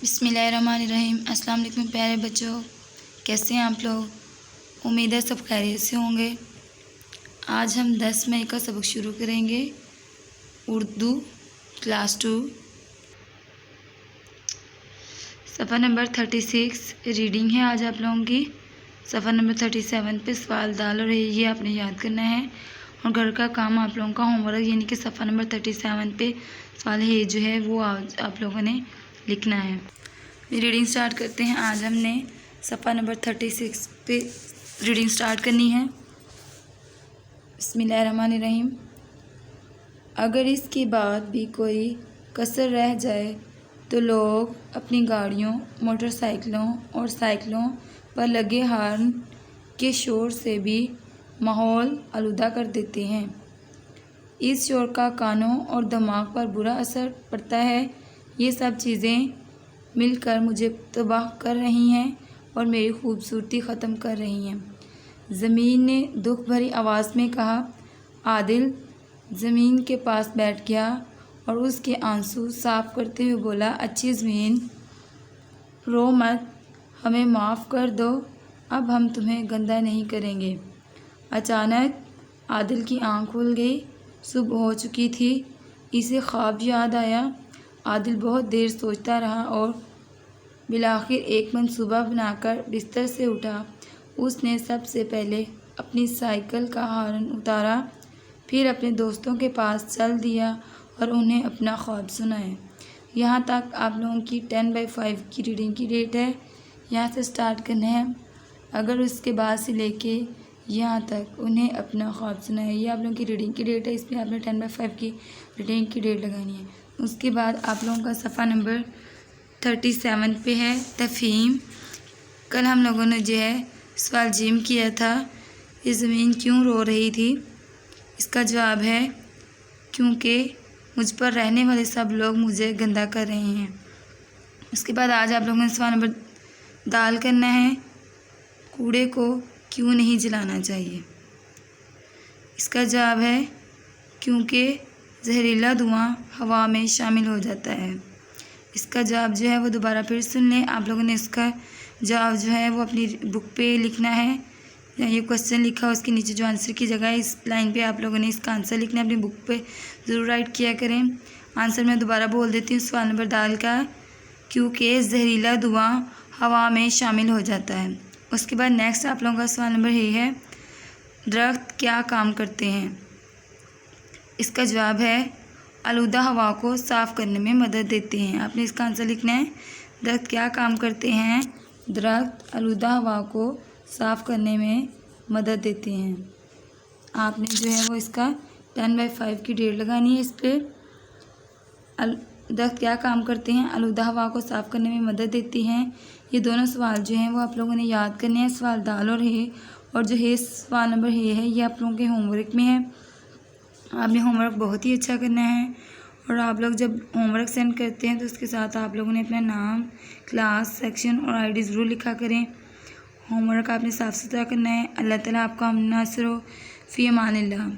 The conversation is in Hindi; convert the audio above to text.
बिस्मिल्लाहिर्रहमानिर्रहीम। अस्सलाम वालेकुम प्यारे बच्चों, कैसे हैं आप लोग? उम्मीद है सब खैरियत से होंगे। आज हम 10 मई का सबक शुरू करेंगे, उर्दू क्लास 2, सफ़ा नंबर 36 रीडिंग है आज आप लोगों की। सफ़ा नंबर 37 पे सवाल दाल और ये आपने याद करना है, और घर का काम आप लोगों का होमवर्क यानी कि सफ़ा नंबर 37 पे सवाल है जो है वो आज आप लोगों ने लिखना है। रीडिंग स्टार्ट करते हैं। आज हमने सफ़ा नंबर 36 पे रीडिंग स्टार्ट करनी है। बिस्मिल्लाहिर्रहमानिर्रहीम। अगर इसके बाद भी कोई कसर रह जाए तो लोग अपनी गाड़ियों, मोटरसाइकिलों और साइकिलों पर लगे हॉर्न के शोर से भी माहौल आलूदा कर देते हैं। इस शोर का कानों और दिमाग पर बुरा असर पड़ता है। ये सब चीज़ें मिलकर मुझे तबाह कर रही हैं और मेरी खूबसूरती ख़त्म कर रही हैं। ज़मीन ने दुख भरी आवाज़ में कहा। आदिल ज़मीन के पास बैठ गया और उसके आंसू साफ करते हुए बोला, अच्छी ज़मीन, रो मत, हमें माफ़ कर दो, अब हम तुम्हें गंदा नहीं करेंगे। अचानक आदिल की आँख खुल गई। सुबह हो चुकी थी। इसे ख्वाब याद आया। आदिल बहुत देर सोचता रहा और बिलाखिर एक मंसूबा बनाकर बिस्तर से उठा। उसने सबसे पहले अपनी साइकिल का हॉर्न उतारा, फिर अपने दोस्तों के पास चल दिया और उन्हें अपना ख्वाब सुनाया। यहाँ तक आप लोगों की 10/5 की रीडिंग की डेट है। यहाँ से स्टार्ट करना है। अगर उसके बाद से लेके यहाँ तक उन्हें अपना ख्वाब सुनाया, ये आप लोगों की रीडिंग की डेट है। इसमें आपने 10/5 की रीडिंग की डेट लगानी है। उसके बाद आप लोगों का सफ़ा नंबर 37 पे है तफ़हीम। कल हम लोगों ने जो है सवाल जिम किया था, ये ज़मीन क्यों रो रही थी। इसका जवाब है क्योंकि मुझ पर रहने वाले सब लोग मुझे गंदा कर रहे हैं। उसके बाद आज आप लोगों ने सवाल नंबर दाल करना है, कूड़े को क्यों नहीं जलाना चाहिए। इसका जवाब है क्योंकि जहरीला धुआं हवा में शामिल हो जाता है। इसका जवाब जो है वो दोबारा फिर सुन लें। आप लोगों ने इसका जवाब जो है वो अपनी बुक पे लिखना है। ये क्वेश्चन लिखा उसके नीचे जो आंसर की जगह है इस लाइन पे आप लोगों ने इसका आंसर लिखना है। अपनी बुक पे ज़रूर राइट किया करें। आंसर मैं दोबारा बोल देती हूँ सवाल नंबर दाल का, क्योंकि जहरीला धुआं हवा में शामिल हो जाता है। उसके बाद नेक्स्ट आप लोगों का सवाल नंबर ये है, दरख्त क्या काम करते हैं। इसका जवाब है आलूदा हवा को साफ़ करने में मदद देते हैं। आपने इसका आंसर लिखना है। दरख्त क्या काम करते हैं। दरख्त आलूदा हवा को साफ़ करने में मदद देते हैं। आपने जो है वो इसका 10/5 की डेट लगानी है। इस पर दरख्त क्या काम करते हैं, आलूदा हवा को साफ़ करने में मदद देती हैं। ये दोनों सवाल जो हैं वो आप लोगों ने याद करने हैं। सवाल दाल और है, और जो है सवाल नंबर है ये आप लोगों के होमवर्क में है। आपने होमवर्क बहुत ही अच्छा करना है, और आप लोग जब होमवर्क सेंड करते हैं तो उसके साथ आप लोगों ने अपना नाम, क्लास, सेक्शन और आईडी ज़रूर लिखा करें। होमवर्क आपने साफ़ सुथरा करना है। अल्लाह ताला आपका हम नासिर हो। फ़ी अमानिल्लाह।